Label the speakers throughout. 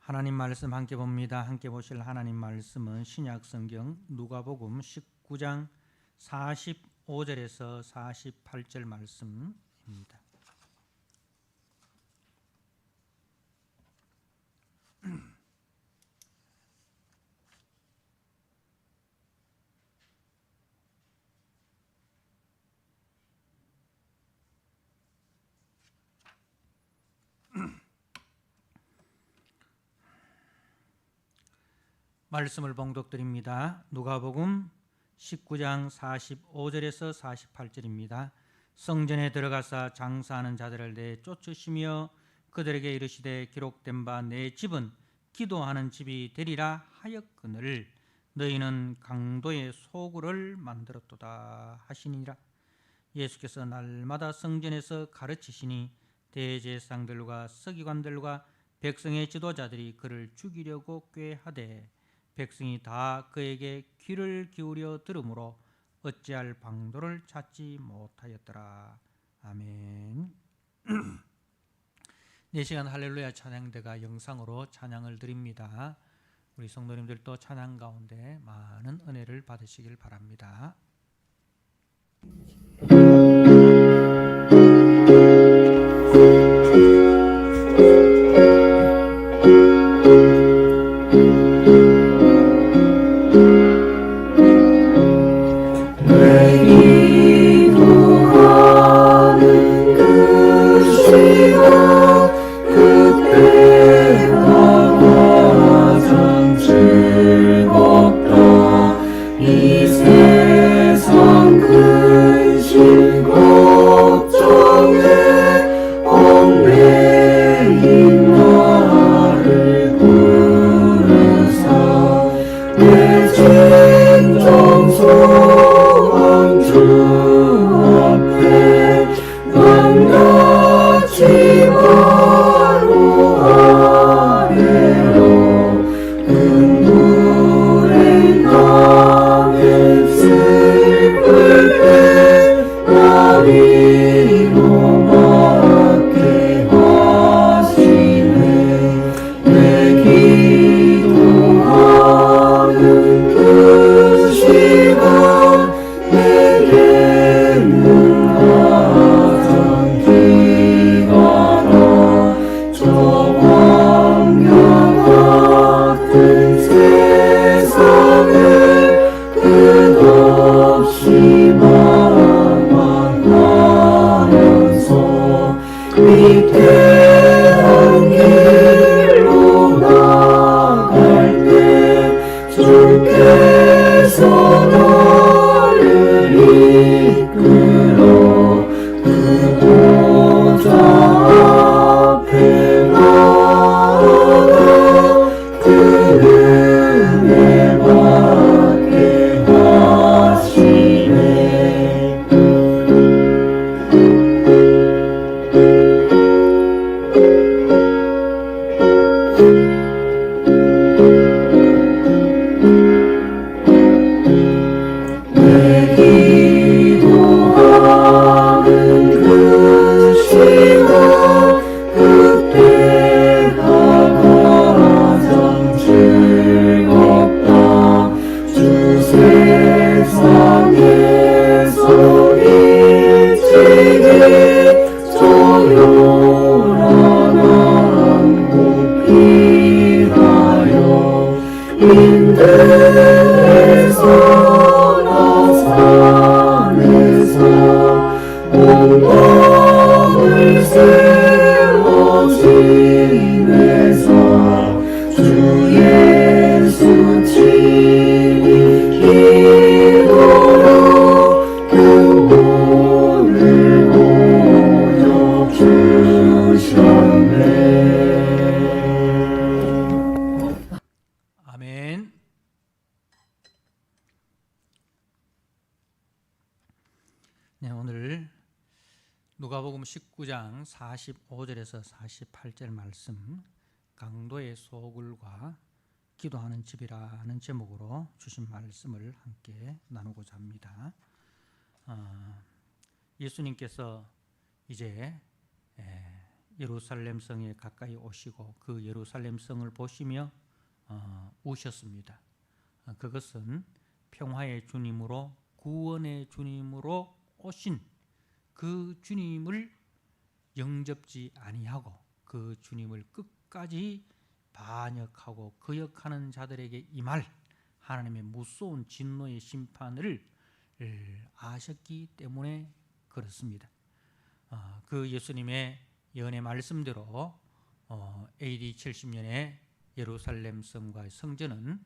Speaker 1: 하나님 말씀 함께 봅니다. 함께 보실 하나님 말씀은 신약 성경 누가복음 19장 45절에서 48절 말씀입니다. 말씀을 봉독드립니다. 누가복음 19장 45절에서 48절입니다. 성전에 들어가사 장사하는 자들을 내쫓으시며 그들에게 이르시되 기록된 바 내 집은 기도하는 집이 되리라 하였거늘 너희는 강도의 소굴을 만들었도다 하시니라. 예수께서 날마다 성전에서 가르치시니 대제사장들과 서기관들과 백성의 지도자들이 그를 죽이려고 꾀하되 백성이 다 그에게 귀를 기울여 들으므로 어찌할 방도를 찾지 못하였더라. 아멘. 네 시간 할렐루야 찬양대가 영상으로 찬양을 드립니다. 우리 성도님들도 찬양 가운데 많은 은혜를 받으시길 바랍니다. 누가복음 19장 45절에서 48절 말씀 강도의 소굴과 기도하는 집이라는 제목으로 주신 말씀을 함께 나누고자 합니다. 예수님께서 이제 예루살렘 성에 가까이 오시고 그 예루살렘 성을 보시며 우셨습니다. 그것은 평화의 주님으로 구원의 주님으로 오신 그 주님을 영접지 아니하고 그 주님을 끝까지 반역하고 거역하는 자들에게 임할 하나님의 무서운 진노의 심판을 아셨기 때문에 그렇습니다. 그 예수님의 예언의 말씀대로 AD 70년에 예루살렘 성과의 성전은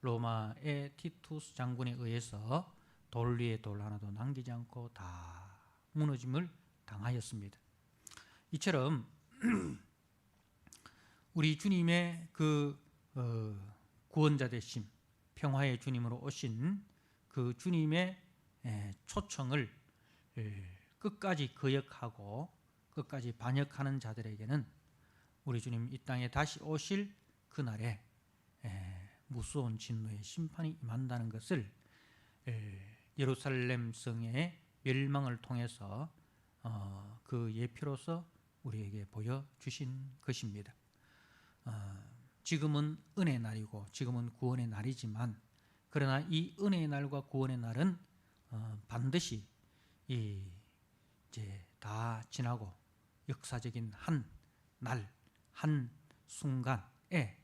Speaker 1: 로마의 티투스 장군에 의해서 돌 위에 돌 하나도 남기지 않고 다 무너짐을 당하였습니다. 이처럼 우리 주님의 그 구원자 되심, 평화의 주님으로 오신 그 주님의 초청을 끝까지 거역하고 끝까지 반역하는 자들에게는 우리 주님 이 땅에 다시 오실 그날에 무서운 진노의 심판이 임한다는 것을 예루살렘 성의 멸망을 통해서 그 예표로서 우리에게 보여주신 것입니다. 지금은 은혜의 날이고 지금은 구원의 날이지만 그러나 이 은혜의 날과 구원의 날은 반드시 이제 다 지나고 역사적인 한 날, 한 순간에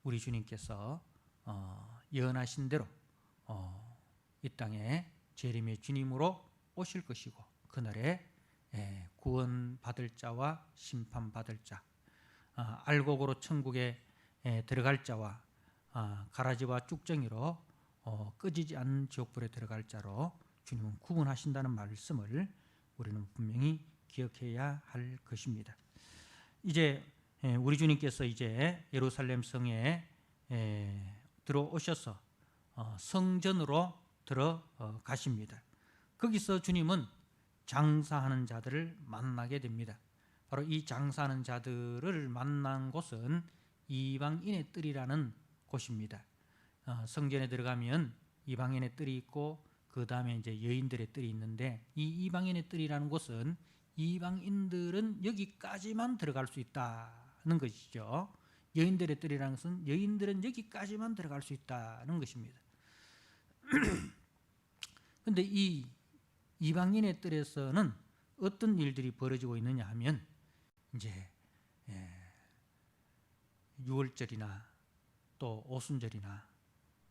Speaker 1: 우리 주님께서 예언하신 대로 이 땅에 재림의 주님으로 오실 것이고 그날에 구원받을 자와 심판받을 자, 알곡으로 천국에 들어갈 자와 가라지와 쭉정이로 꺼지지 않는 지옥불에 들어갈 자로 주님은 구분하신다는 말씀을 우리는 분명히 기억해야 할 것입니다. 이제 우리 주님께서 이제 예루살렘 성에 들어오셔서 성전으로 들어가십니다. 거기서 주님은 장사하는 자들을 만나게 됩니다. 바로 이 장사하는 자들을 만난 곳은 이방인의 뜰이라는 곳입니다. 성전에 들어가면 이방인의 뜰이 있고 그 다음에 이제 여인들의 뜰이 있는데 이 이방인의 뜰이라는 곳은 이방인들은 여기까지만 들어갈 수 있다는 것이죠. 여인들의 뜰이라는 것은 여인들은 여기까지만 들어갈 수 있다는 것입니다. 그런데 이 이방인의 뜰에서는 어떤 일들이 벌어지고 있느냐 하면 이제 유월절이나 또 오순절이나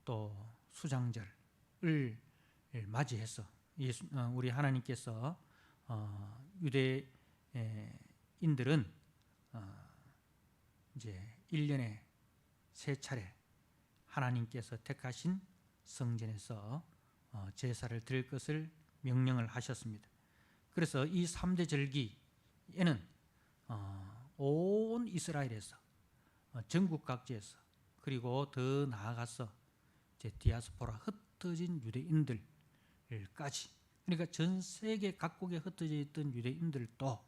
Speaker 1: 또 수장절을 맞이해서 우리 하나님께서 유대인들은 이제 1년에 3차례 하나님께서 택하신 성전에서 제사를 드릴 것을 명령을 하셨습니다. 그래서 이 3대 절기에는 온 이스라엘에서 전국 각지에서 그리고 더 나아가서 이제 디아스포라 흩어진 유대인들까지 그러니까 전 세계 각국에 흩어져 있던 유대인들도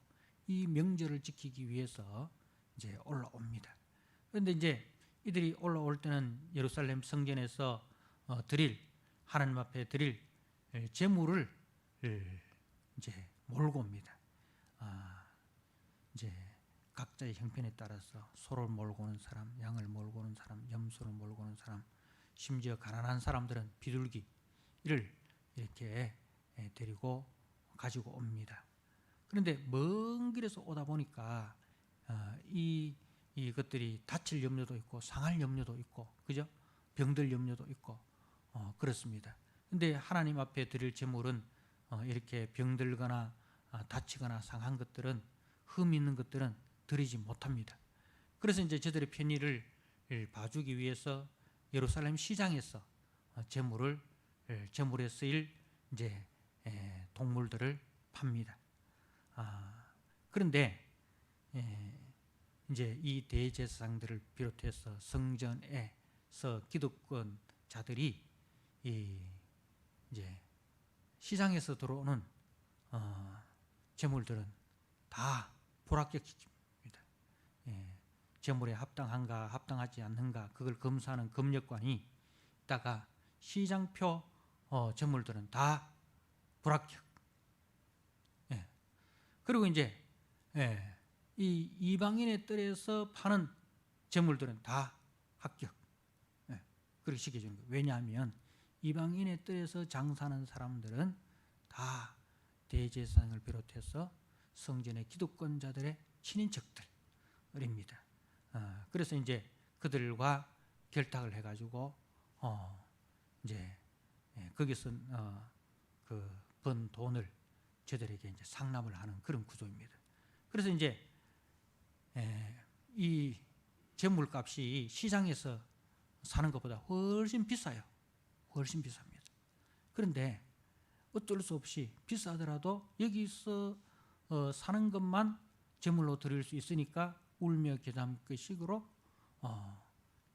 Speaker 1: 이 명절을 지키기 위해서 이제 올라옵니다. 그런데 이제 이들이 올라올 때는 예루살렘 성전에서 드릴 하나님 앞에 드릴 제물을 이제 몰고 옵니다. 이제 각자의 형편에 따라서 소를 몰고 오는 사람, 양을 몰고 오는 사람, 염소를 몰고 오는 사람, 심지어 가난한 사람들은 비둘기를 이렇게 데리고 가지고 옵니다. 그런데 먼 길에서 오다 보니까 이것들이 다칠 염려도 있고 상할 염려도 있고 그죠? 병들 염려도 있고 그렇습니다. 그런데 하나님 앞에 드릴 제물은 이렇게 병들거나 다치거나 상한 것들은 흠 있는 것들은 드리지 못합니다. 그래서 이제 저들의 편의를 봐주기 위해서 예루살렘 시장에서 제물에 쓰일 이제 동물들을 팝니다. 그런데 이제 이 대제사장들을 비롯해서 성전에서 기득권 자들이 이제 시장에서 들어오는 제물들은 다 불합격입니다. 제물에 합당한가 합당하지 않는가 그걸 검사하는 검역관이 있다가 시장표 제물들은 다 불합격. 그리고 이제 이 이방인의 뜰에서 파는 제물들은 다 합격. 그렇게 시켜주는 거예요. 왜냐하면 이방인의 뜰에서 장사하는 사람들은 다 대제사장을 비롯해서 성전의 기득권자들의 친인척들입니다. 그래서 이제 그들과 결탁을 해가지고 이제 거기서 그 번 돈을 저들에게 이제 상납을 하는 그런 구조입니다. 그래서 이제 이 제물값이 시장에서 사는 것보다 훨씬 비싸요. 훨씬 비쌉니다. 그런데 어쩔 수 없이 비싸더라도 여기서 사는 것만 제물로 드릴 수 있으니까 울며 겨잠그 식으로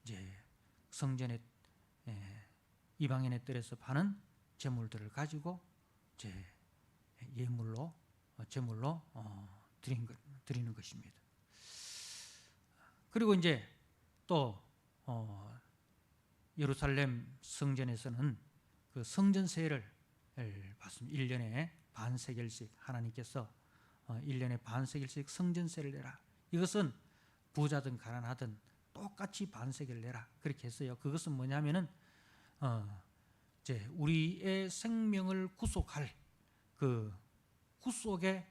Speaker 1: 이제 성전의 이방인의 뜰에서 파는 제물들을 가지고 이제 예물로 제물로 드리는 것입니다. 그리고 이제 또 예루살렘 성전에서는 그 성전세를 받습니다. 1년에 반세겔씩 하나님께서 1년에 반세겔씩 성전세를 내라. 이것은 부자든 가난하든 똑같이 반세겔 내라. 그렇게 했어요. 그것은 뭐냐면은 이제 우리의 생명을 구속할 그 구속의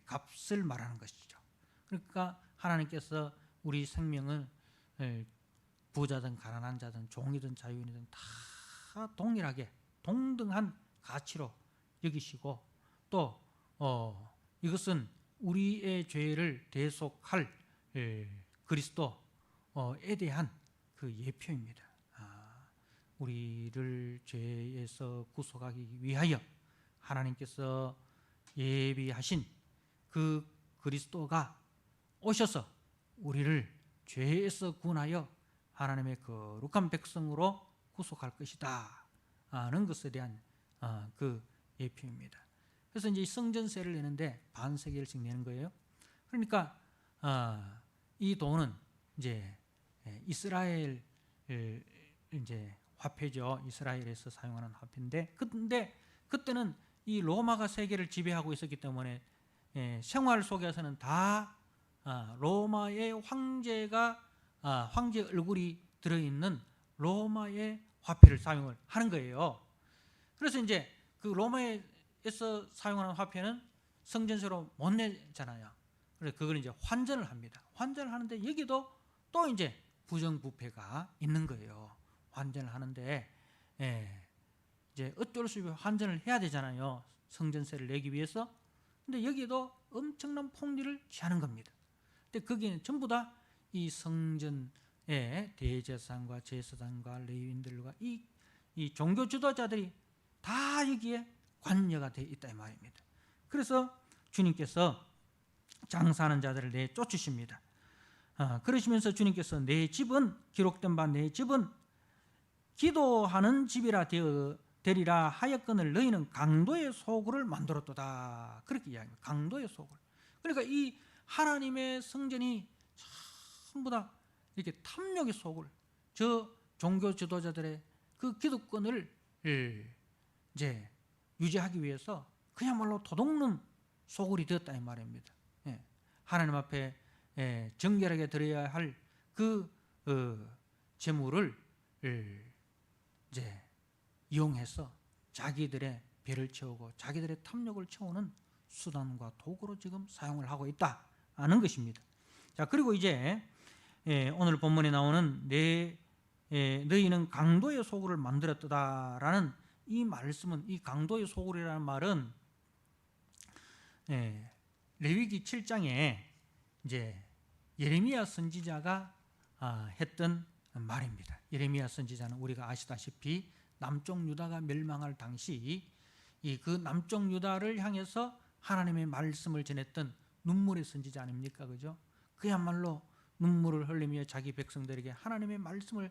Speaker 1: 값을 말하는 것이죠. 그러니까 하나님께서 우리 생명을 부자든 가난한 자든 종이든 자유인이든 다 동일하게 동등한 가치로 여기시고 또 이것은 우리의 죄를 대속할 그리스도에 대한 그 예표입니다. 우리를 죄에서 구속하기 위하여 하나님께서 예비하신 그 그리스도가 오셔서 우리를 죄에서 구원하여 하나님의 거룩한 백성으로 구속할 것이다 하는 것에 대한 그 예표입니다. 그래서 이제 성전세를 내는데 반세겔씩 내는 거예요. 그러니까 이 돈은 이제 이스라엘 이제 화폐죠. 이스라엘에서 사용하는 화폐인데, 근데 그때는 이 로마가 세계를 지배하고 있었기 때문에 생활 속에서는 다 로마의 황제 얼굴이 들어있는 로마의 화폐를 사용을 하는 거예요. 그래서 이제 그 로마에서 사용하는 화폐는 성전세로 못 내잖아요. 그래서 그걸 이제 환전을 합니다. 환전을 하는데 여기도 또 이제 부정부패가 있는 거예요. 환전을 하는데 이제 어쩔 수 없이 환전을 해야 되잖아요. 성전세를 내기 위해서. 근데 여기도 엄청난 폭리를 취하는 겁니다. 근데 거기는 전부 다 이 성전의 대제사장과 제사장과 레위인들과 이 종교 지도자들이 다 여기에 관여가 되어 있다 이 말입니다. 그래서 주님께서 장사하는 자들을 내쫓으십니다. 그러시면서 주님께서 내 집은 기록된 바 내 집은 기도하는 집이라 되리라 하였거늘 너희는 강도의 소굴을 만들었도다. 그렇게 이야기합니다. 강도의 소굴. 그러니까 이 하나님의 성전이 전부 다 이렇게 탐욕의 소굴, 저 종교 지도자들의 그 기득권을 이제 유지하기 위해서 그야말로 도둑놈 소굴이 되었다 이 말입니다. 하나님 앞에 정결하게 드려야 할 그 재물을 이제 이용해서 자기들의 배를 채우고 자기들의 탐욕을 채우는 수단과 도구로 지금 사용을 하고 있다는 것입니다. 자, 그리고 이제 오늘 본문에 나오는 너희는 강도의 소굴을 만들었다라는 이 말씀은, 이 강도의 소굴이라는 말은 레위기 7장에 이제 예레미야 선지자가 했던 말입니다. 예레미야 선지자는 우리가 아시다시피 남쪽 유다가 멸망할 당시 그 남쪽 유다를 향해서 하나님의 말씀을 전했던 눈물의 선지자 아닙니까? 그죠? 그야말로 눈물을 흘리며 자기 백성들에게 하나님의 말씀을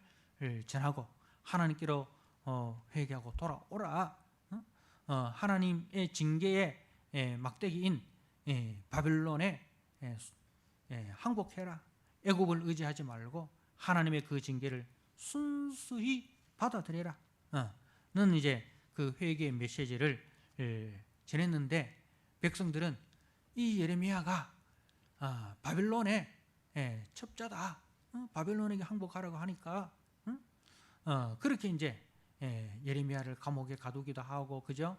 Speaker 1: 전하고 하나님께로 회개하고 돌아오라. 하나님의 징계의 막대기인 바빌론에 항복해라. 애굽을 의지하지 말고 하나님의 그 징계를 순수히 받아들여라. 는 이제 그 회개의 메시지를 전했는데 백성들은 이 예레미야가 바벨론의 첩자다. 바벨론에게 항복하라고 하니까 그렇게 이제 예레미야를 감옥에 가두기도 하고, 그죠?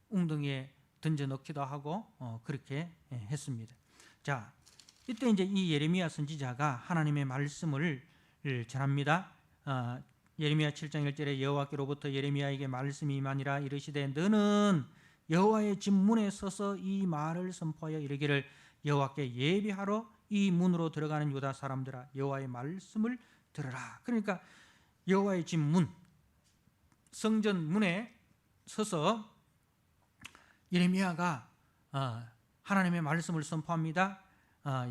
Speaker 1: 웅덩이에 던져 넣기도 하고 그렇게 했습니다. 자, 이때 이제 이 예레미야 선지자가 하나님의 말씀을 전합니다. 예레미야 7장 1절에 여호와께로부터 예레미야에게 말씀이 임하니라. 이르시되 너는 여호와의 집 문에 서서 이 말을 선포하여 이르기를 여호와께 예배하러 이 문으로 들어가는 유다 사람들아, 여호와의 말씀을 들으라. 그러니까 여호와의 집 문, 성전 문에 서서 예레미야가 하나님의 말씀을 선포합니다.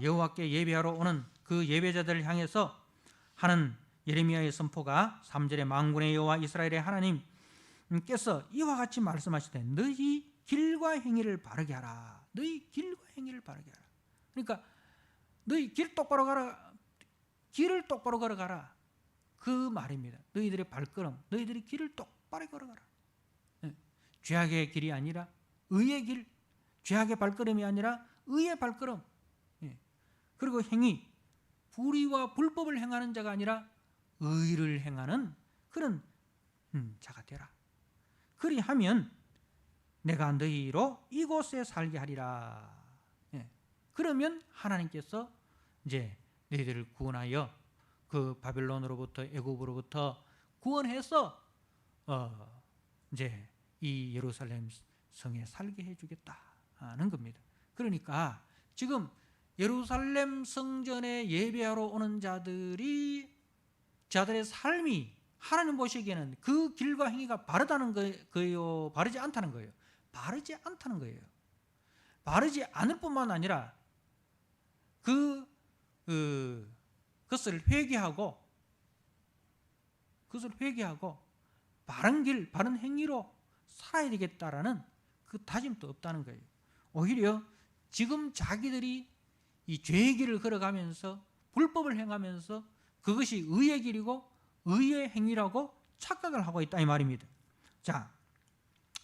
Speaker 1: 여호와께 예배하러 오는 그 예배자들을 향해서 하는 예레미야의 선포가 3절에 만군의 여호와 이스라엘의 하나님께서 이와 같이 말씀하시되 너희 길과 행위를 바르게 하라. 너희 길과 행위를 바르게 하라. 그러니까 너희 길 똑바로 가라. 길을 똑바로 걸어가라. 그 말입니다. 너희들의 발걸음, 너희들이 길을 똑바로 걸어가라. 죄악의 길이 아니라 의의 길, 죄악의 발걸음이 아니라 의의 발걸음. 그리고 행위, 불의와 불법을 행하는 자가 아니라 의를 행하는 그런 자가 되라. 그리하면 내가 너희로 이곳에 살게 하리라. 그러면 하나님께서 이제 너희들을 구원하여 그 바벨론으로부터, 애굽으로부터 구원해서 이제 이 예루살렘 성에 살게 해주겠다는 겁니다. 그러니까 지금 예루살렘 성전에 예배하러 오는 자들의 삶이 하나님 보시기에는 그 길과 행위가 바르다는 거예요, 바르지 않다는 거예요? 바르지 않다는 거예요. 바르지 않을 뿐만 아니라 그것을 회개하고 바른 길, 바른 행위로 살아야 되겠다라는 그 다짐도 없다는 거예요. 오히려 지금 자기들이 이 죄의 길을 걸어가면서 불법을 행하면서 그것이 의의 길이고 의의 행위라고 착각을 하고 있다 이 말입니다. 자,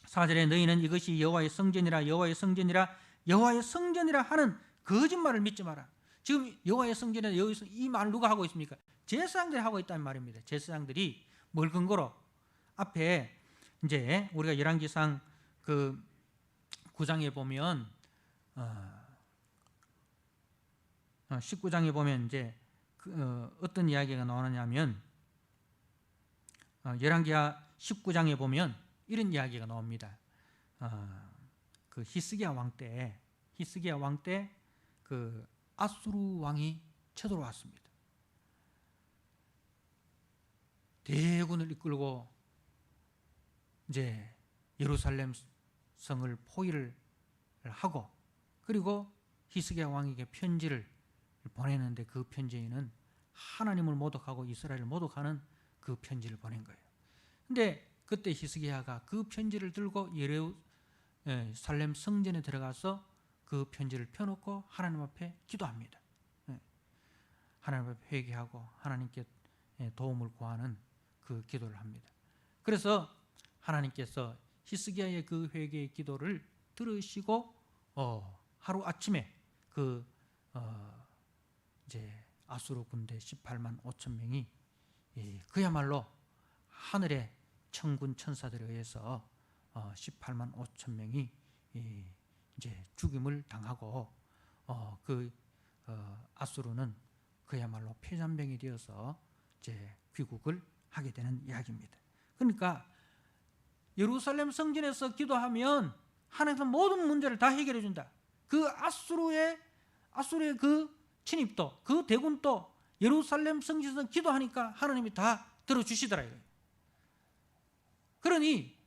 Speaker 1: 4절에 너희는 이것이 여호와의 성전이라 여호와의 성전이라 여호와의 성전이라 하는 거짓말을 믿지 마라. 지금 여호와의 성전이라 이 말 누가 하고 있습니까? 제사장들이 하고 있다는 말입니다. 제사장들이 뭘 근거로? 앞에 이제 우리가 열왕기상 그 9장에 보면 19장에 보면 이제 어떤 이야기가 나오느냐면 열왕기하 19장에 보면 이런 이야기가 나옵니다. 그 히스기야 왕 때 그 아수르 왕이 쳐들어왔습니다. 대군을 이끌고 이제 예루살렘 성을 포위를 하고, 그리고 히스기야 왕에게 편지를 보내는데 그 편지에는 하나님을 모독하고 이스라엘을 모독하는 그 편지를 보낸 거예요. 근데 그때 히스기야가 그 편지를 들고 예루살렘 성전에 들어가서 그 편지를 펴놓고 하나님 앞에 기도합니다. 하나님 앞에 회개하고 하나님께 도움을 구하는 그 기도를 합니다. 그래서 하나님께서 히스기야의 그 회개의 기도를 들으시고 하루 아침에 그 이제 아수르 군대 18만 5천 명이 그야말로 하늘의 천군 천사들에 의해서 18만 5천 명이 이제 죽임을 당하고 그 아수르는 그야말로 폐잔병이 되어서 이제 귀국을 하게 되는 이야기입니다. 그러니까 예루살렘 성전에서 기도하면 하나님께서 모든 문제를 다 해결해 준다. 그 아수르의 그 침입도, 그 대군도 예루살렘 성전에서 기도하니까 하나님이 다 들어주시더라 이거예요. 그러니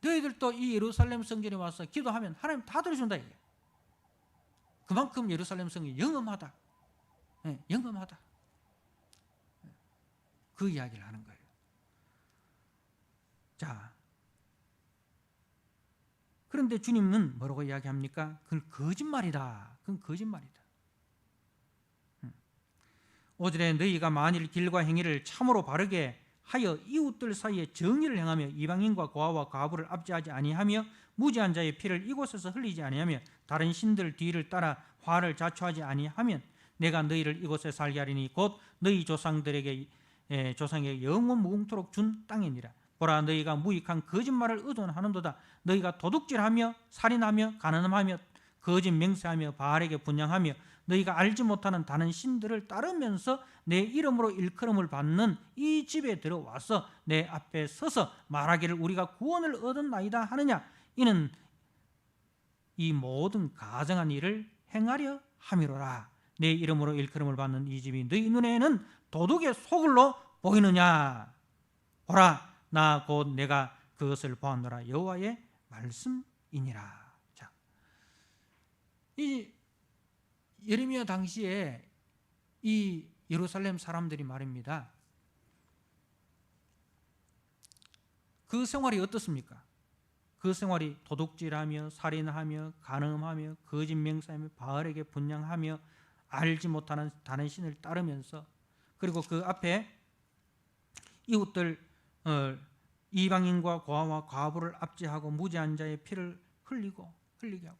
Speaker 1: 너희들도 이 예루살렘 성전에 와서 기도하면 하나님 다 들어준다 이거예요. 그만큼 예루살렘 성전이 영험하다. 영험하다. 그 이야기를 하는 거예요. 자, 그런데 주님은 뭐라고 이야기합니까? 그건 거짓말이다. 그건 거짓말이다. 5절에 너희가 만일 길과 행위를 참으로 바르게 하여 이웃들 사이에 정의를 행하며 이방인과 고아와 과부를 압제하지 아니하며 무지한 자의 피를 이곳에서 흘리지 아니하며 다른 신들 뒤를 따라 화를 자초하지 아니하면 내가 너희를 이곳에 살게 하리니 곧 너희 조상에게 영원 무궁토록 준 땅이니라. 보라, 너희가 무익한 거짓말을 의존하는도다. 너희가 도둑질하며 살인하며 가늠하며 거짓 맹세하며 바알에게 분향하며 너희가 알지 못하는 다른 신들을 따르면서 내 이름으로 일컬음을 받는 이 집에 들어와서 내 앞에 서서 말하기를 우리가 구원을 얻었나이다 하느냐. 이는 이 모든 가증한 일을 행하려 함이로라. 내 이름으로 일컬음을 받는 이 집이 너희 눈에는 도둑의 소굴로 보이느냐. 보라, 나 곧 내가 그것을 보았노라. 여호와의 말씀이니라. 자, 이 예레미야 당시에 이 예루살렘 사람들이 말입니다. 그 생활이 어떻습니까? 그 생활이 도둑질하며 살인하며 간음하며 거짓 맹세하며 바알에게 분향하며 알지 못하는 다른 신을 따르면서, 그리고 그 앞에 이웃들 이방인과 고아와 과부를 압제하고 무지한 자의 피를 흘리게 하고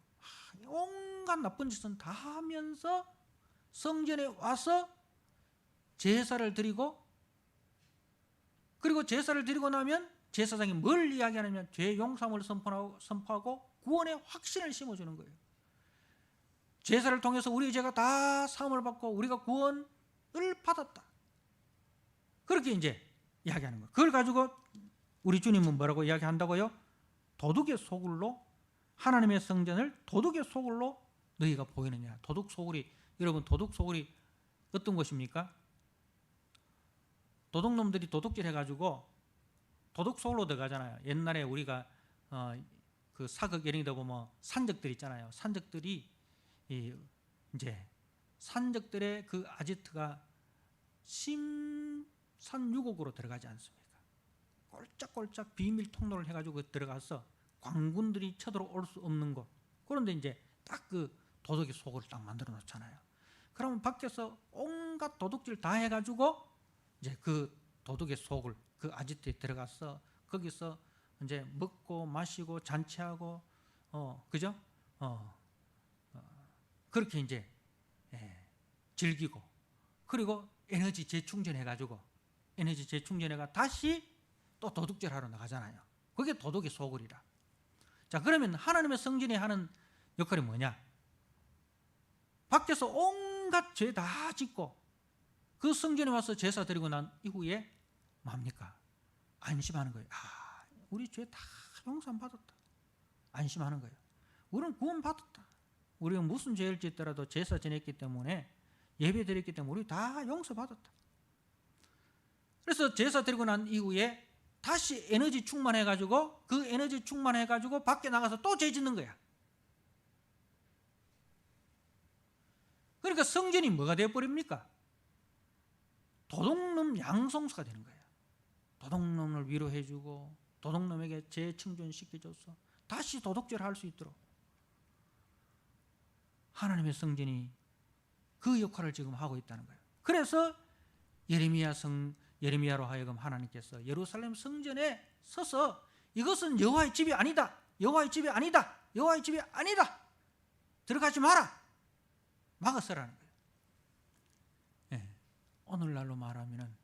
Speaker 1: 온갖 나쁜 짓은 다 하면서 성전에 와서 제사를 드리고, 그리고 제사를 드리고 나면 제사장이 뭘 이야기하냐면 죄 용서함을 선포하고 구원의 확신을 심어주는 거예요. 제사를 통해서 우리의 죄가 다 사함을 받고 우리가 구원을 받았다. 그렇게 이제 이야기하는 거예요. 그걸 가지고 우리 주님은 뭐라고 이야기한다고요? 도둑의 소굴로, 하나님의 성전을 도둑의 소굴로 너희가 보이느냐. 도둑 소굴이, 여러분 도둑 소굴이 어떤 곳입니까? 도둑놈들이 도둑질 해가지고 도둑 소굴로 들어가잖아요. 옛날에 우리가 그 사극 예를 들어 보면 산적들 있잖아요. 산적들이 이제 산적들의 그 아지트가 심산유곡으로 들어가지 않습니까? 꼴짝꼴짝 비밀 통로를 해가지고 들어가서 광군들이 쳐들어올 수 없는 곳. 그런데 이제 딱 그 도둑의 소굴을 딱 만들어 놓잖아요. 그러면 밖에서 온갖 도둑질 다 해가지고 이제 그 도둑의 소굴, 그 아지트에 들어가서 거기서 이제 먹고 마시고 잔치하고 그죠? 그렇게 이제 즐기고, 그리고 에너지 재충전해가지고 에너지 재충전해가 다시 또 도둑질하러 나가잖아요. 그게 도둑의 소굴이라. 자, 그러면 하나님의 성전이 하는 역할이 뭐냐? 밖에서 온갖 죄 다 짓고 그 성전에 와서 제사 드리고 난 이후에 뭡니까? 안심하는 거예요. 아, 우리 죄 다 용서 받았다. 안심하는 거예요. 우리는 구원 받았다. 우리가 무슨 죄를 짓더라도 제사 지냈기 때문에, 예배 드렸기 때문에 우리 다 용서 받았다. 그래서 제사 드리고 난 이후에 다시 에너지 충만해가지고 그 에너지 충만해가지고 밖에 나가서 또 죄 짓는 거야. 그러니까 성전이 뭐가 되어버립니까? 도둑놈 양성소가 되는 거예요. 도둑놈을 위로해주고 도둑놈에게 재충전시켜줘서 다시 도둑질할 수 있도록 하나님의 성전이 그 역할을 지금 하고 있다는 거예요. 그래서 예레미야로 하여금 하나님께서 예루살렘 성전에 서서 이것은 여호와의 집이 아니다. 여호와의 집이 아니다. 여호와의 집이 아니다. 들어가지 마라. 막았으라는 거예요. 네. 오늘날로 말하면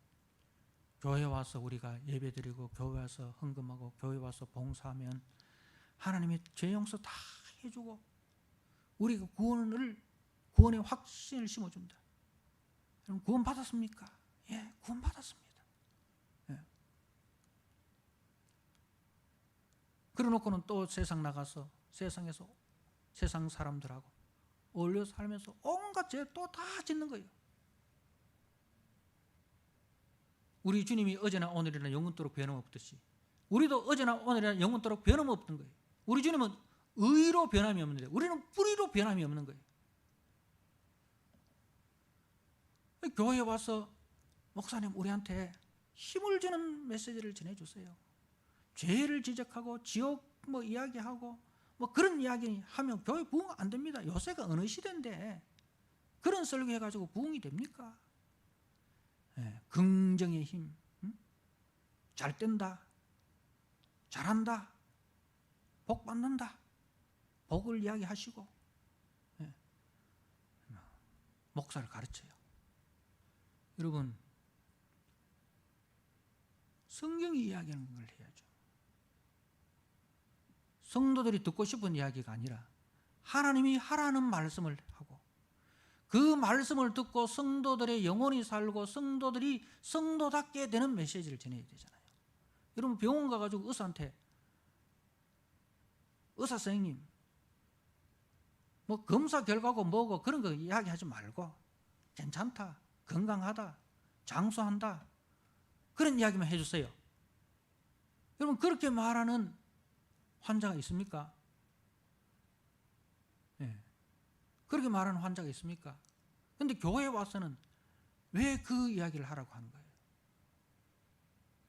Speaker 1: 교회 와서 우리가 예배드리고 교회 와서 헌금하고 교회 와서 봉사하면 하나님의 죄 용서 다 해주고 우리가 구원의 확신을 심어준다. 여러분 구원 받았습니까? 예, 구원 받았습니다. 예. 그래놓고는 또 세상 나가서 세상에서 세상 사람들하고 어울려 살면서 온갖 죄 또 다 짓는 거예요. 우리 주님이 어제나 오늘이나 영원토록 변함없듯이 우리도 어제나 오늘이나 영원토록 변함없던 거예요. 우리 주님은 의로 변함이 없는데 우리는 뿌리로 변함이 없는 거예요. 교회에 와서 목사님 우리한테 힘을 주는 메시지를 전해주세요. 죄를 지적하고 지옥 이야기하고 그런 이야기 하면 교회 부흥 안 됩니다. 요새가 어느 시대인데 그런 설교해가지고 부흥이 됩니까? 네, 긍정의 힘, 잘 된다, 잘한다, 복 받는다. 복을 이야기하시고 목사를 가르쳐요. 여러분, 성경이 이야기하는 걸 해야죠. 성도들이 듣고 싶은 이야기가 아니라 하나님이 하라는 말씀을 하고 그 말씀을 듣고 성도들의 영혼이 살고 성도들이 성도답게 되는 메시지를 전해야 되잖아요. 여러분, 병원 가가지고 의사한테 의사 선생님 뭐 검사 결과고 뭐고 그런 거 이야기하지 말고 괜찮다, 건강하다, 장수한다 그런 이야기만 해주세요. 여러분, 그렇게 말하는 환자가 있습니까? 네. 그렇게 말하는 환자가 있습니까? 그런데 교회에 와서는 왜 그 이야기를 하라고 하는 거예요?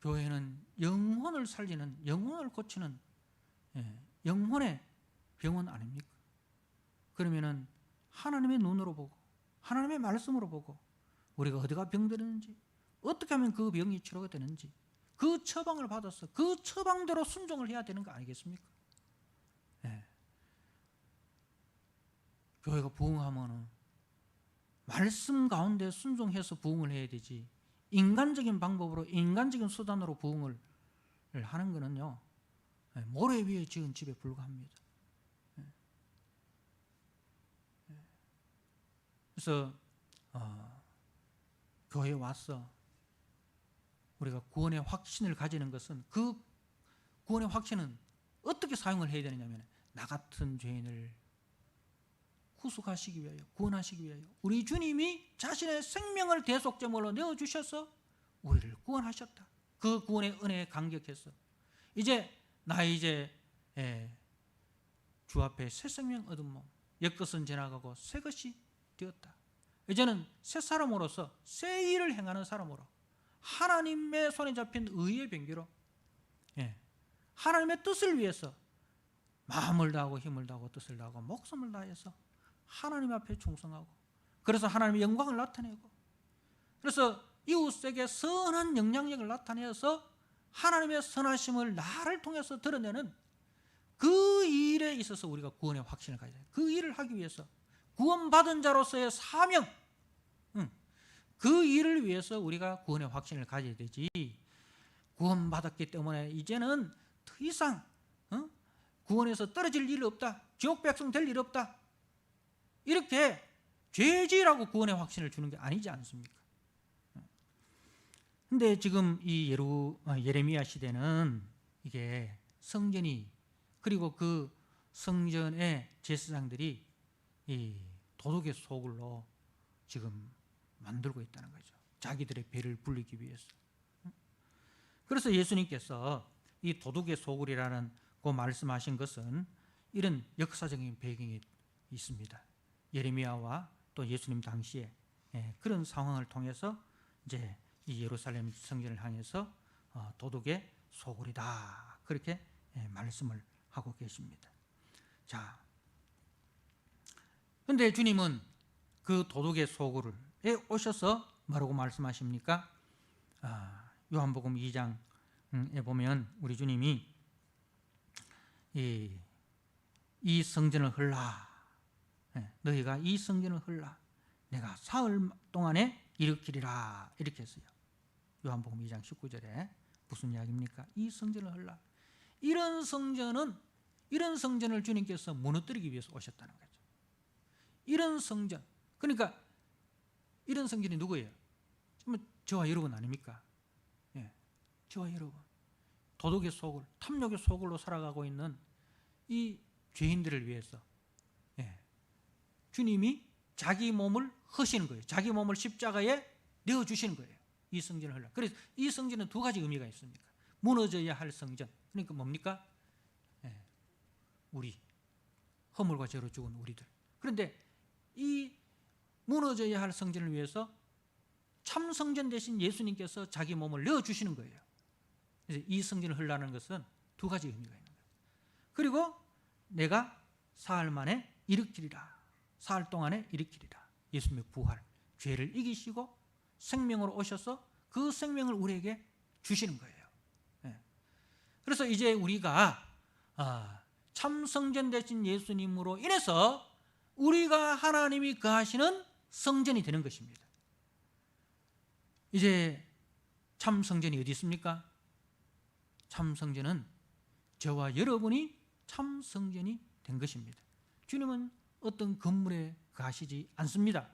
Speaker 1: 교회는 영혼을 살리는, 영혼을 고치는 영혼의 병원 아닙니까? 그러면은 하나님의 눈으로 보고 하나님의 말씀으로 보고 우리가 어디가 병들었는지 어떻게 하면 그 병이 치료가 되는지 그 처방을 받아서 그 처방대로 순종을 해야 되는 거 아니겠습니까? 네. 교회가 부흥하면은 말씀 가운데 순종해서 부흥을 해야 되지 인간적인 방법으로 인간적인 수단으로 부흥을 하는 거는요 모래 위에 지은 집에 불과합니다. 그래서 교회에 와서 우리가 구원의 확신을 가지는 것은 그 구원의 확신은 어떻게 사용을 해야 되느냐면 나 같은 죄인을 구속하시기 위하여 구원하시기 위하여 우리 주님이 자신의 생명을 대속제물로 내어주셔서 우리를 구원하셨다. 그 구원의 은혜에 감격해서 이제 주 앞에 새 생명 얻은 몸 옛것은 지나가고 새 것이 되었다. 이제는 새 사람으로서 새 일을 행하는 사람으로 하나님의 손에 잡힌 의의 병기로 하나님의 뜻을 위해서 마음을 다하고 힘을 다하고 뜻을 다하고 목숨을 다해서 하나님 앞에 충성하고 그래서 하나님의 영광을 나타내고 그래서 이웃에게 선한 영향력을 나타내어서 하나님의 선하심을 나를 통해서 드러내는 그 일에 있어서 우리가 구원의 확신을 가져야 돼요. 그 일을 하기 위해서 구원받은 자로서의 사명 그 일을 위해서 우리가 구원의 확신을 가져야 되지 구원받았기 때문에 이제는 더 이상 구원에서 떨어질 일이 없다. 지옥 백성 될 일 없다. 이렇게 죄지라고 구원의 확신을 주는 게 아니지 않습니까? 근데 지금 이 예레미야 시대는 이게 성전이 그리고 그 성전의 제사장들이 이 도덕의 소굴로 지금 만들고 있다는 거죠. 자기들의 배를 불리기 위해서. 그래서 예수님께서 이 도덕의 소굴이라는 그 말씀하신 것은 이런 역사적인 배경이 있습니다. 예레미야와 또 예수님 당시에 그런 상황을 통해서 이제 이 예루살렘 성전을 향해서 도덕의 소굴이다 그렇게 말씀을 하고 계십니다. 자, 그런데 주님은 그 도덕의 소굴에 오셔서 뭐라고 말씀하십니까? 요한복음 2장에 보면 우리 주님이 이 성전을 헐라 너희가 이 성전을 헐라 내가 사흘 동안에 일으키리라 이렇게 했어요. 요한복음 2장 19절에 무슨 이야기입니까? 이 성전을 헐라. 이런 성전을 주님께서 무너뜨리기 위해서 오셨다는 거죠. 이런 성전, 그러니까 이런 성전이 누구예요? 저와 여러분 아닙니까? 저와 여러분, 도덕의 소굴, 탐욕의 소굴로 살아가고 있는 이 죄인들을 위해서 주님이 자기 몸을 허시는 거예요. 자기 몸을 십자가에 내어주시는 거예요. 이 성전을 헐라. 그래서 이 성전은 두 가지 의미가 있습니다. 무너져야 할 성전, 그러니까 뭡니까? 우리 허물과 죄로 죽은 우리들. 그런데 이 무너져야 할 성전을 위해서 참 성전 대신 예수님께서 자기 몸을 내어주시는 거예요. 그래서 이 성전을 헐라는 것은 두 가지 의미가 있는 거예요. 그리고 내가 사흘 만에 일으키리라. 사흘 동안에 일으키리라. 예수님의 부활, 죄를 이기시고 생명으로 오셔서 그 생명을 우리에게 주시는 거예요. 그래서 이제 우리가 참 성전 되신 예수님으로 인해서 우리가 하나님이 거하시는 성전이 되는 것입니다. 이제 참 성전이 어디 있습니까? 참 성전은 저와 여러분이 참 성전이 된 것입니다. 주님은 어떤 건물에 거하시지 않습니다.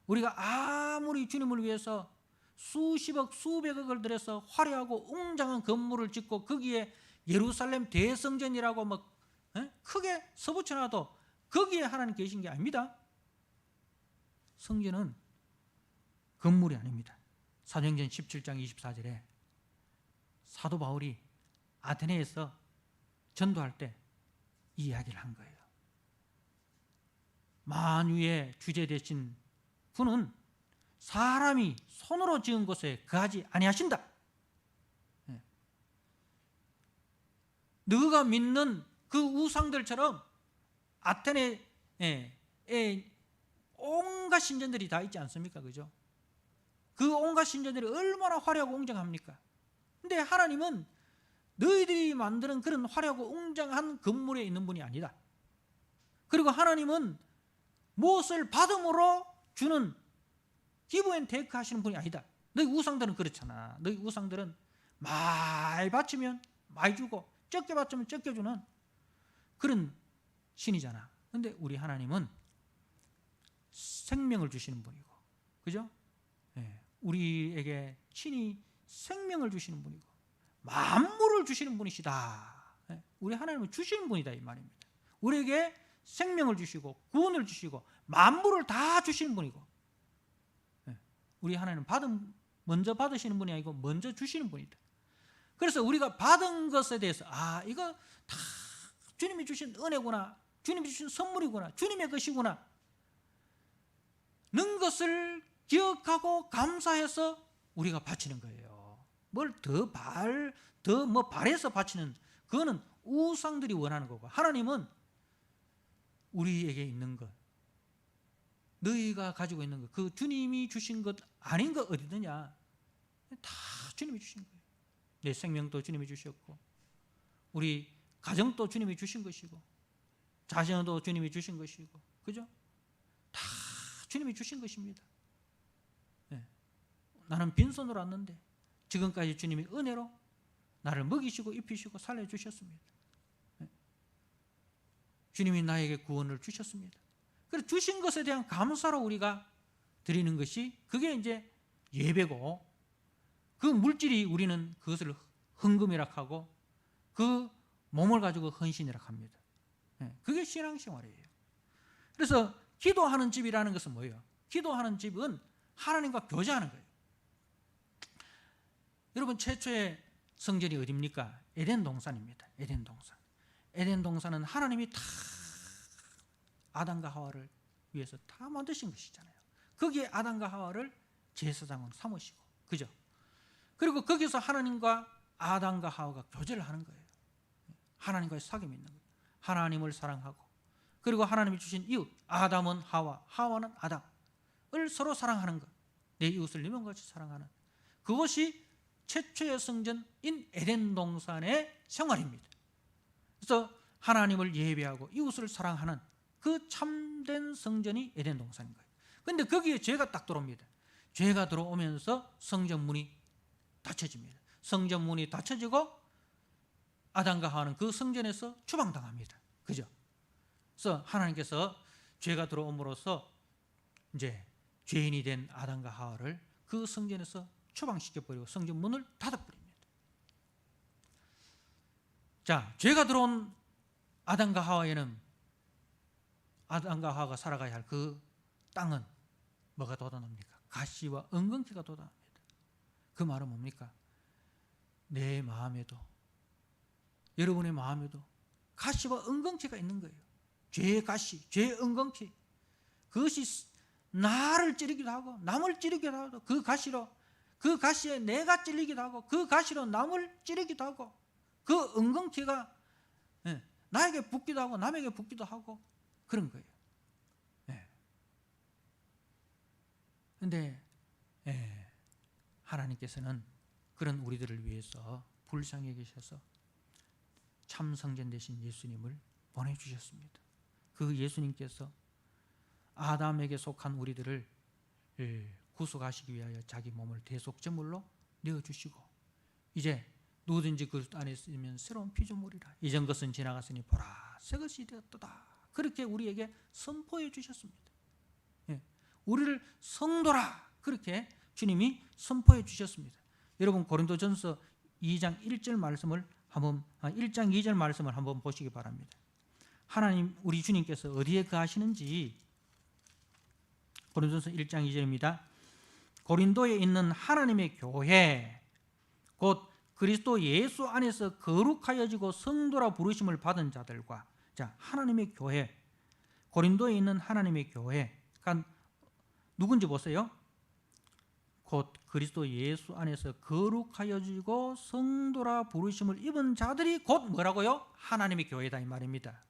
Speaker 1: 우리가 아무리 주님을 위해서 수십억 수백억을 들여서 화려하고 웅장한 건물을 짓고 거기에 예루살렘 대성전이라고 막 크게 써붙여놔도 거기에 하나님 계신 게 아닙니다. 성전은 건물이 아닙니다. 사도행전 17장 24절에 사도 바울이 아테네에서 전도할 때 이 이야기를 한 거예요. 만유의 주제 되신 그는 사람이 손으로 지은 곳에 거하지 아니하신다. 너가 믿는 그 우상들처럼 아테네에 온갖 신전들이 다 있지 않습니까? 그죠? 그 온갖 신전들이 얼마나 화려하고 웅장합니까? 근데 하나님은 너희들이 만드는 그런 화려하고 웅장한 건물에 있는 분이 아니다. 그리고 하나님은 무엇을 받음으로 주는 기브 앤 테이크 하시는 분이 아니다. 너희 우상들은 그렇잖아. 너희 우상들은 많이 바치면 많이 주고 적게 바치면 적게 주는 그런 신이잖아. 근데 우리 하나님은 생명을 주시는 분이고, 그죠? 우리에게 친히 생명을 주시는 분이고 만물을 주시는 분이시다. 우리 하나님은 주시는 분이다 이 말입니다. 우리에게 생명을 주시고 구원을 주시고 만물을 다 주시는 분이고, 우리 하나님은 먼저 받으시는 분이 아니고 먼저 주시는 분이다. 그래서 우리가 받은 것에 대해서 이거 다 주님이 주신 은혜구나, 주님이 주신 선물이구나, 주님의 것이구나 는 것을 기억하고 감사해서 우리가 바치는 거예요. 뭘 더 바래서 바치는, 그거는 우상들이 원하는 거고, 하나님은 우리에게 있는 것, 너희가 가지고 있는 것, 그 주님이 주신 것 아닌 것 어디 있느냐, 다 주님이 주신 거예요. 내 생명도 주님이 주셨고, 우리 가정도 주님이 주신 것이고, 자녀도 주님이 주신 것이고, 그죠? 다 주님이 주신 것입니다. 나는 빈손으로 왔는데 지금까지 주님이 은혜로 나를 먹이시고 입히시고 살려주셨습니다. 주님이 나에게 구원을 주셨습니다. 그래서 주신 것에 대한 감사로 우리가 드리는 것이, 그게 이제 예배고, 그 물질이 우리는 그것을 헌금이라 하고 그 몸을 가지고 헌신이라 합니다. 그게 신앙생활이에요. 그래서 기도하는 집이라는 것은 뭐예요? 기도하는 집은 하나님과 교제하는 거예요. 여러분, 최초의 성전이 어디입니까? 에덴 동산입니다. 에덴 동산. 에덴 동산은 하나님이 다 아담과 하와를 위해서 다 만드신 것이잖아요. 거기에 아담과 하와를 제사장으로 삼으시고, 그죠? 그리고 거기서 하나님과 아담과 하와가 교제를 하는 거예요. 하나님과의 사귐이 있는 거예요. 하나님을 사랑하고, 그리고 하나님이 주신 이웃, 아담은 하와, 하와는 아담을 서로 사랑하는 것, 내 이웃을 네 몸같이 사랑하는, 그것이 최초의 성전인 에덴 동산의 생활입니다. 그래서 하나님을 예배하고 이웃을 사랑하는 그 참된 성전이 에덴 동산인 거예요. 그런데 거기에 죄가 딱 들어옵니다. 죄가 들어오면서 성전문이 닫혀집니다. 성전문이 닫혀지고 아담과 하와는 그 성전에서 추방당합니다. 그죠? 그래서 하나님께서 죄가 들어옴으로써 이제 죄인이 된 아담과 하와를 그 성전에서 추방시켜버리고 성전 문을 닫아버립니다. 자, 죄가 들어온 아담과 하와에는, 아담과 하와가 살아가야 할 그 땅은 뭐가 돋아납니까? 가시와 엉겅퀴가 돋아납니다. 그 말은 뭡니까? 내 마음에도, 여러분의 마음에도 가시와 엉겅퀴가 있는 거예요. 죄의 가시, 죄의 엉겅퀴, 그것이 나를 찌르기도 하고 남을 찌르기도 하고, 그 가시에 내가 찔리기도 하고 그 가시로 남을 찌르기도 하고, 그 엉겅퀴가 나에게 붙기도 하고 남에게 붙기도 하고 그런 거예요. 그런데 하나님께서는 그런 우리들을 위해서 불쌍히 계셔서 참 성전 되신 예수님을 보내주셨습니다. 그 예수님께서 아담에게 속한 우리들을 구속하시기 위하여 자기 몸을 대속제물로 내어주시고 이제 누구든지 그 안에 있으면 새로운 피조물이라 이전 것은 지나갔으니 보라 새 것이 되었도다. 그렇게 우리에게 선포해 주셨습니다. 예, 우리를 성도라 그렇게 주님이 선포해 주셨습니다. 여러분 고린도전서 2장 1절 말씀을 1장 2절 말씀을 한번 보시기 바랍니다. 하나님 우리 주님께서 어디에 거하시는지 고린도전서 1장 2절입니다. 고린도에 있는 하나님의 교회 곧 그리스도 예수 안에서 거룩하여지고 성도라 부르심을 받은 자들과 자 하나님의 교회 고린도에 있는 하나님의 교회가 누군지 보세요. 곧 그리스도 예수 안에서 거룩하여지고 성도라 부르심을 입은 자들이 곧 뭐라고요? 하나님의 교회다 이 말입니다.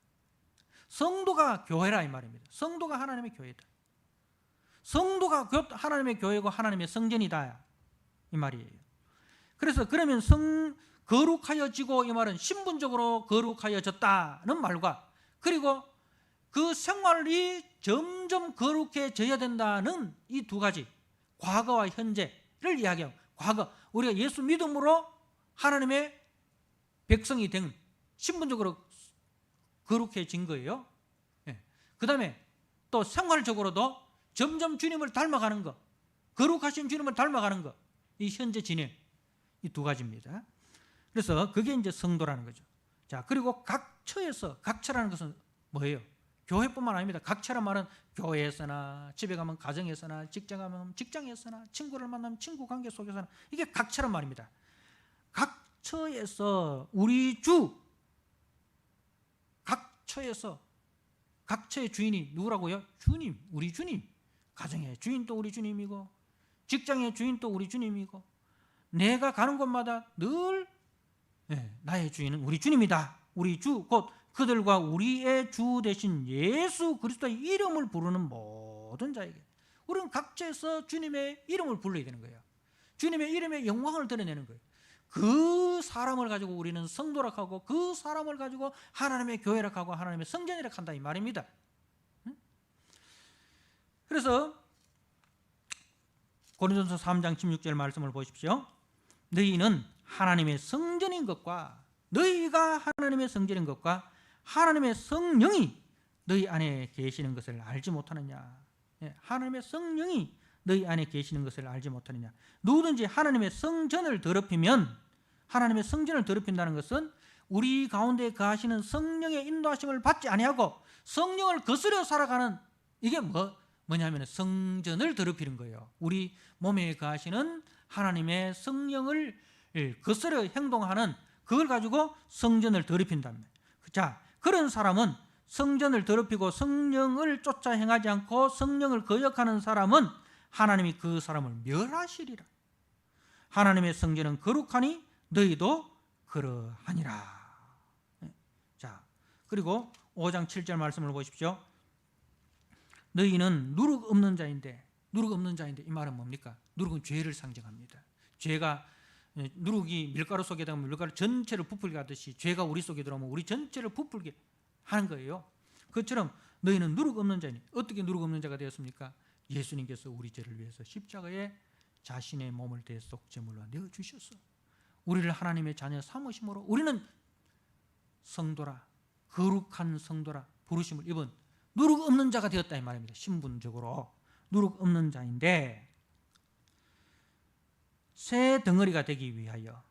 Speaker 1: 성도가 교회라 이 말입니다. 성도가 하나님의 교회다. 성도가 하나님의 교회고 하나님의 성전이다 이 말이에요. 그래서 그러면 거룩하여지고 이 말은 신분적으로 거룩하여졌다는 말과 그리고 그 생활이 점점 거룩해져야 된다는 이 두 가지 과거와 현재를 이야기하고 과거 우리가 예수 믿음으로 하나님의 백성이 된 신분적으로 거룩해진 거예요. 네. 그 다음에 또 생활적으로도 점점 주님을 닮아가는 것 거룩하신 주님을 닮아가는 것 이 현재 진행 이 두 가지입니다. 그래서 그게 이제 성도라는 거죠. 자, 그리고 각 처에서 각처라는 것은 뭐예요? 교회뿐만 아닙니다. 각처란 말은 교회에서나 집에 가면 가정에서나 직장 가면 직장에서나 친구를 만나면 친구 관계 속에서나 이게 각처란 말입니다. 각처에서 우리 주 각처에서 각처의 주인이 누구라고요? 주님, 우리 주님. 가정의 주인도 우리 주님이고 직장의 주인도 우리 주님이고 내가 가는 곳마다 늘 나의 주인은 우리 주님이다. 우리 주 곧 그들과 우리의 주 되신 예수 그리스도의 이름을 부르는 모든 자에게 우리는 각처에서 주님의 이름을 불러야 되는 거예요. 주님의 이름의 영광을 드러내는 거예요. 그 사람을 가지고 우리는 성도라 하고 그 사람을 가지고 하나님의 교회라 하고 하나님의 성전이라 한다 이 말입니다. 그래서 고린도전서 3장 16절 말씀을 보십시오. 너희는 하나님의 성전인 것과 너희가 하나님의 성전인 것과 하나님의 성령이 너희 안에 계시는 것을 알지 못하느냐. 하나님의 성령이 너희 안에 계시는 것을 알지 못하느냐. 누구든지 하나님의 성전을 더럽히면 하나님의 성전을 더럽힌다는 것은 우리 가운데 거하시는 성령의 인도하심을 받지 아니하고 성령을 거스려 살아가는 이게 뭐냐면 성전을 더럽히는 거예요. 우리 몸에 거하시는 하나님의 성령을 거스려 행동하는 그걸 가지고 성전을 더럽힌다는 거예요. 자, 그런 사람은 성전을 더럽히고 성령을 쫓아 행하지 않고 성령을 거역하는 사람은 하나님이 그 사람을 멸하시리라. 하나님의 성전은 거룩하니 너희도 그러하니라. 자, 그리고 5장 7절 말씀을 보십시오. 너희는 누룩 없는 자인데 이 말은 뭡니까? 누룩은 죄를 상징합니다. 죄가 누룩이 밀가루 속에 들어가면 밀가루 전체를 부풀게 하듯이 죄가 우리 속에 들어오면 우리 전체를 부풀게 하는 거예요. 그것처럼 너희는 누룩 없는 자니 어떻게 누룩 없는 자가 되었습니까? 예수님께서 우리 죄를 위해서 십자가에 자신의 몸을 대속 제물로 내어주셨어. 우리를 하나님의 자녀 삼으심으로 우리는 성도라 거룩한 성도라 부르심을 입은 누룩 없는 자가 되었다 이 말입니다. 신분적으로 누룩 없는 자인데 새 덩어리가 되기 위하여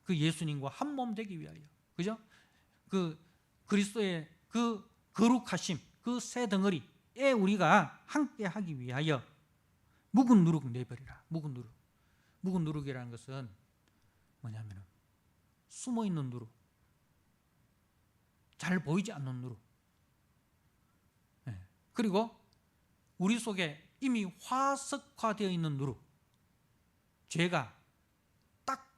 Speaker 1: 그 예수님과 한 몸 되기 위하여 그죠? 그 그리스도의 그 거룩하심 그 새 덩어리에 우리가 함께 하기 위하여 묵은 누룩 내버리라. 묵은 누룩이라는 것은 뭐냐면 숨어있는 누룩 잘 보이지 않는 누룩 그리고 우리 속에 이미 화석화되어 있는 누룩 죄가 딱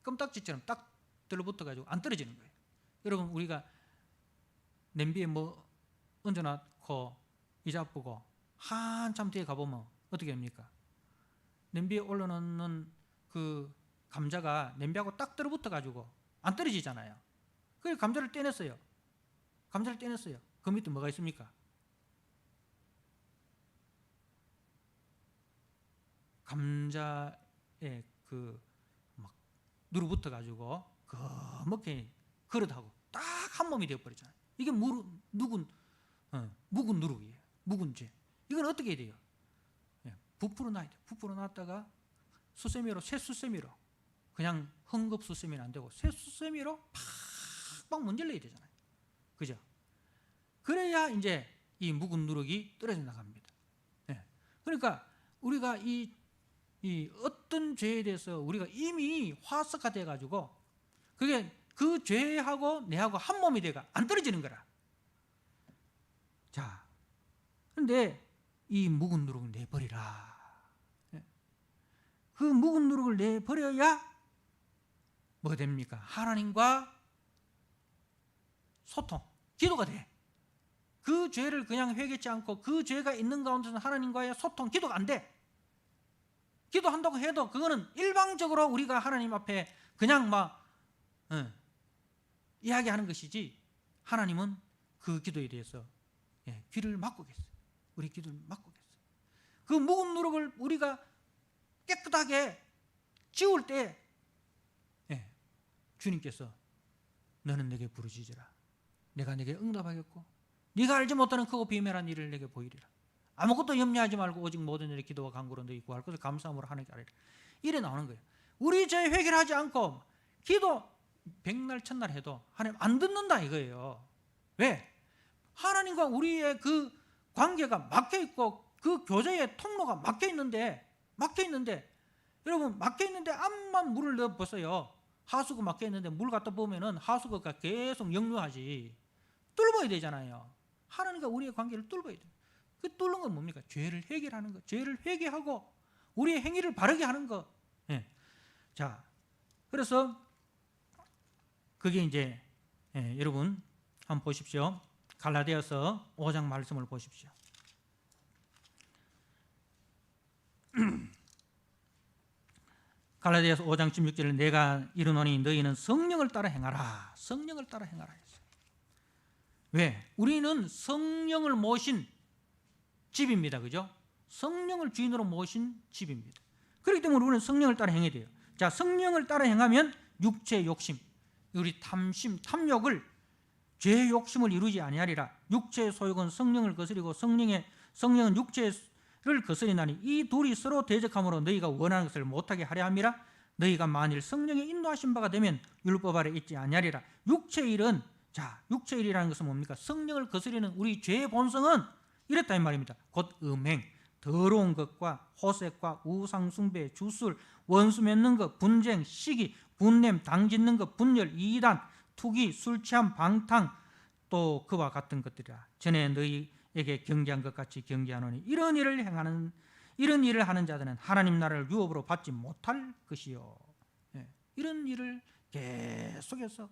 Speaker 1: 껌딱지처럼 딱 들러붙어가지고 안 떨어지는 거예요. 여러분 우리가 냄비에 뭐 얹어놓고 이자 보고 한참 뒤에 가보면 어떻게 합니까? 냄비에 올려놓는 그 감자가 냄비하고 딱 들어붙어가지고 안 떨어지잖아요. 그래서 감자를 떼냈어요. 감자를 떼냈어요. 그 밑에 뭐가 있습니까? 감자에 그 막 누르붙어 가지고 거먹게 그릇하고 딱 한 몸이 되어버리잖아요. 이게 묵은 누룩이에요. 묵은 죄. 이건 어떻게 해야 돼요? 부풀어 놔야 돼요. 부풀어 놨다가 수세미로, 새 수세미로, 그냥 헝겊 수세미는 안 되고 새 수세미로 팍팍 문질러야 되잖아요. 그죠? 그래야 이제 이 묵은 누룩이 떨어져 나갑니다. 그러니까 우리가 이 어떤 죄에 대해서 우리가 이미 화석화돼 가지고 그게 그 죄하고 내하고 한 몸이 돼가 안 떨어지는 거라. 자, 그런데 이 묵은 누룩을 내버리라. 그 묵은 누룩을 내버려야 뭐가 됩니까? 하나님과 소통, 기도가 돼. 그 죄를 그냥 회개치 않고 그 죄가 있는 가운데서 하나님과의 소통, 기도가 안 돼. 기도한다고 해도 그거는 일방적으로 우리가 하나님 앞에 그냥 막 이야기하는 것이지, 하나님은 그 기도에 대해서 귀를 막고 계세요. 우리 기도를 막고 계세요. 그 묵은 누룩을 우리가 깨끗하게 지울 때 주님께서 너는 내게 부르짖으라. 내가 내게 응답하겠고 네가 알지 못하는 크고 비밀한 일을 내게 보이리라. 아무것도 염려하지 말고 오직 모든 일에 기도와 간구로 너희 구할 것을 감사함으로 하나님께 아뢰라. 이래 나오는 거예요. 우리 죄 회개를 하지 않고 기도 백날 천날 해도 하나님 안 듣는다 이거예요. 왜? 하나님과 우리의 그 관계가 막혀있고 그 교제의 통로가 막혀있는데 여러분 막혀있는데 암만 물을 넣어보세요. 하수구 막혀있는데 물 갖다 보면은 하수구가 계속 역류하지. 뚫어야 되잖아요. 하나님과 우리의 관계를 뚫어야 돼요. 그 뚫는 건 뭡니까? 죄를 해결하는 거. 죄를 회개하고 우리의 행위를 바르게 하는 거. 자, 그래서 그게 이제 여러분 한번 보십시오. 갈라디아서 5장 말씀을 보십시오. 갈라디아서 5장 16절에 내가 이르노니 너희는 성령을 따라 행하라. 성령을 따라 행하라 했어요. 왜? 우리는 성령을 모신 집입니다. 그죠? 성령을 주인으로 모신 집입니다. 그렇기 때문에 우리는 성령을 따라 행해야 돼요. 자, 성령을 따라 행하면 육체의 욕심, 우리 탐심, 탐욕을, 죄의 욕심을 이루지 아니하리라. 육체의 소욕은 성령을 거스리고 성령은 육체를 거스리나니 이 둘이 서로 대적함으로 너희가 원하는 것을 못하게 하려 함이라. 너희가 만일 성령의 인도하신 바가 되면 율법 아래 있지 아니하리라. 육체의 일은, 자, 육체의 일이라는 것은 뭡니까? 성령을 거스리는 우리 죄의 본성은 이랬다 이 말입니다. 곧 음행, 더러운 것과 호색과 우상숭배, 주술, 원수 맺는 것, 분쟁, 시기, 분냄, 당짓는 것, 분열, 이단, 투기, 술취함, 방탕, 또 그와 같은 것들이라. 전에 너희에게 경계한 것 같이 경계하노니 이런 일을 하는 자들은 하나님 나라를 유업으로 받지 못할 것이요. 이런 일을 계속해서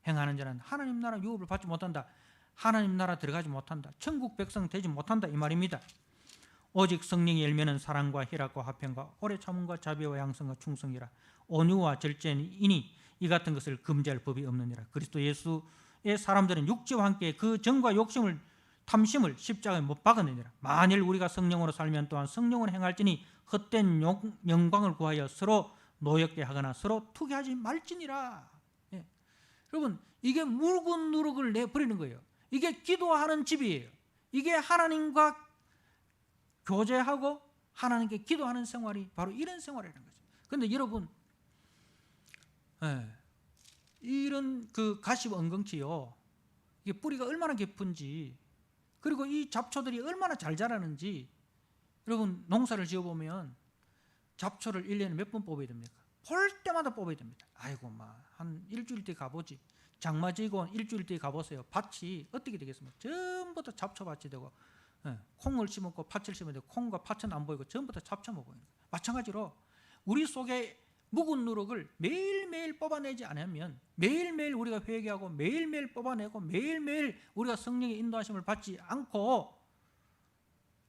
Speaker 1: 행하는 자는 하나님 나라 유업을 받지 못한다. 하나님 나라 들어가지 못한다. 천국 백성 되지 못한다 이 말입니다. 오직 성령이 열매는 사랑과 희락과 화평과 오래 참음과 자비와 양성과 충성이라. 온유와 절제이니 이 같은 것을 금지할 법이 없느니라. 그리스도 예수의 사람들은 육체와 함께 그 정과 욕심을, 탐심을 십자가에 못 박아내니라. 만일 우리가 성령으로 살면 또한 성령으로 행할지니 헛된 영광을 구하여 서로 노엽게 하거나 서로 투기하지 말지니라. 여러분, 이게 묵은 누룩을 내버리는 거예요. 이게 기도하는 집이에요. 이게 하나님과 교제하고 하나님께 기도하는 생활이 바로 이런 생활이라는 거죠. 그런데 여러분, 이런 그 가시 엉겅퀴요, 이게 뿌리가 얼마나 깊은지, 그리고 이 잡초들이 얼마나 잘 자라는지, 여러분 농사를 지어보면 잡초를 1년에 몇 번 뽑아야 됩니까? 볼 때마다 뽑아야 됩니다. 아이고, 한 일주일 뒤에 가보지. 장마 지고 일주일 뒤에 가보세요. 밭이 어떻게 되겠습니까? 전부 다 잡초밭이 되고, 콩을 심었고 팥을 심어야 되고 콩과 팥은 안 보이고 전부 다 잡초만 보이는 거예요. 마찬가지로 우리 속에 묵은 누룩을 매일매일 뽑아내지 않으면, 매일매일 우리가 회개하고 매일매일 뽑아내고 매일매일 우리가 성령의 인도하심을 받지 않고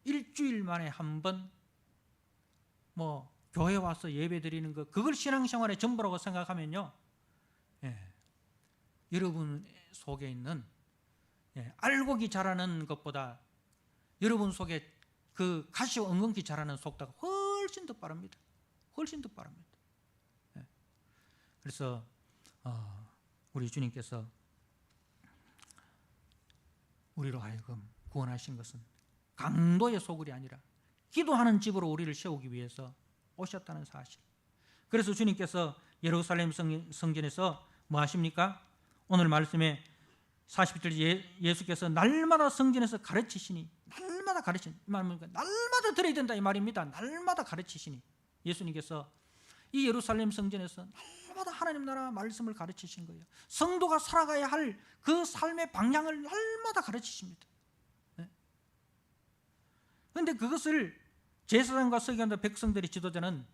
Speaker 1: 일주일 만에 한 번 교회 와서 예배 드리는 거, 그걸 신앙생활의 전부라고 생각하면요, 여러분 속에 있는 알곡이 자라는 것보다 여러분 속에 그 가시와 엉겅퀴 자라는 속도가 훨씬 더 빠릅니다. 훨씬 더 빠릅니다. 그래서 우리 주님께서 우리로 하여금 구원하신 것은 강도의 소굴이 아니라 기도하는 집으로 우리를 세우기 위해서 오셨다는 사실. 그래서 주님께서 예루살렘 성전에서 뭐 하십니까? 오늘 말씀에 40절 예수께서 날마다 성전에서 가르치시니, 날마다 가르치니, 이 말은 날마다 들어야 된다 이 말입니다. 날마다 가르치시니, 예수님께서 이 예루살렘 성전에서 날마다 하나님 나라 말씀을 가르치신 거예요. 성도가 살아가야 할 그 삶의 방향을 날마다 가르치십니다. 그런데 그것을 제사장과 서기관과 백성들의 지도자는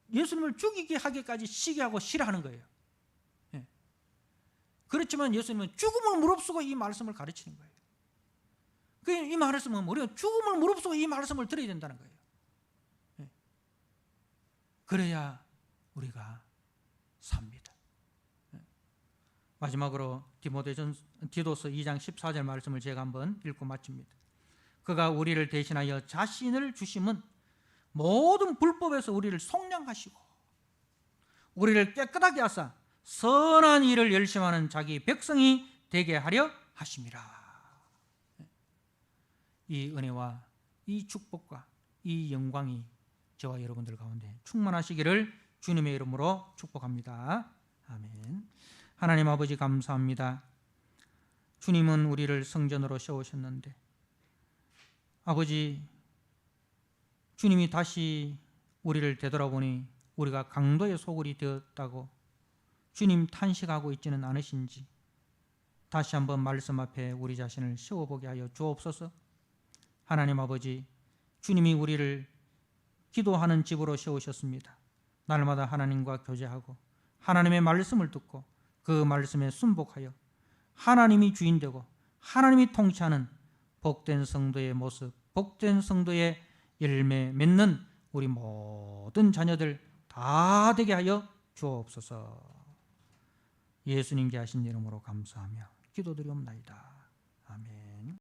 Speaker 1: 예수님을 죽이게 하기까지 시기하고 싫어하는 거예요. 그렇지만 예수님은 죽음을 무릅쓰고 이 말씀을 가르치는 거예요. 이 말씀은 우리가 죽음을 무릅쓰고 이 말씀을 들어야 된다는 거예요. 그래야 우리가 삽니다. 마지막으로 디도서 2장 14절 말씀을 제가 한번 읽고 마칩니다. 그가 우리를 대신하여 자신을 주심은 모든 불법에서 우리를 속량하시고 우리를 깨끗하게 하사 선한 일을 열심하는 자기 백성이 되게 하려 하심이라. 이 은혜와 이 축복과 이 영광이 저와 여러분들 가운데 충만하시기를 주님의 이름으로 축복합니다. 아멘. 하나님 아버지 감사합니다. 주님은 우리를 성전으로 세우셨는데 아버지, 주님이 다시 우리를 되돌아보니 우리가 강도의 소굴이 되었다고 주님 탄식하고 있지는 않으신지 다시 한번 말씀 앞에 우리 자신을 세워보게 하여 주옵소서. 하나님 아버지, 주님이 우리를 기도하는 집으로 세우셨습니다. 날마다 하나님과 교제하고 하나님의 말씀을 듣고 그 말씀에 순복하여 하나님이 주인되고 하나님이 통치하는 복된 성도의 모습, 복된 성도의 열매 맺는 우리 모든 자녀들 다 되게 하여 주옵소서. 예수님께 하신 이름으로 감사하며 기도드리옵나이다. 아멘.